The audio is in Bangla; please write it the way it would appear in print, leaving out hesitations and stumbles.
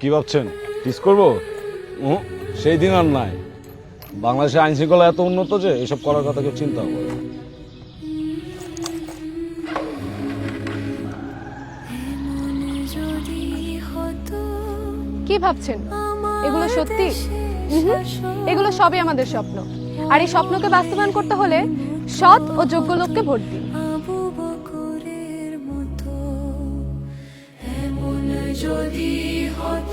কি ভাবছেন টিস করবো? সেই দিন আর নাই। বাংলাদেশের আইন শৃঙ্খলা এত উন্নত যে এসব করার কথা কেউ চিন্তা করে না। কি ভাবছেন এগুলো সত্যি? এগুলো সবই আমাদের স্বপ্ন, আর এই স্বপ্নকে বাস্তবায়ন করতে হলে সৎ ও যোগ্য লোককে ভোট দিন। যদি হতো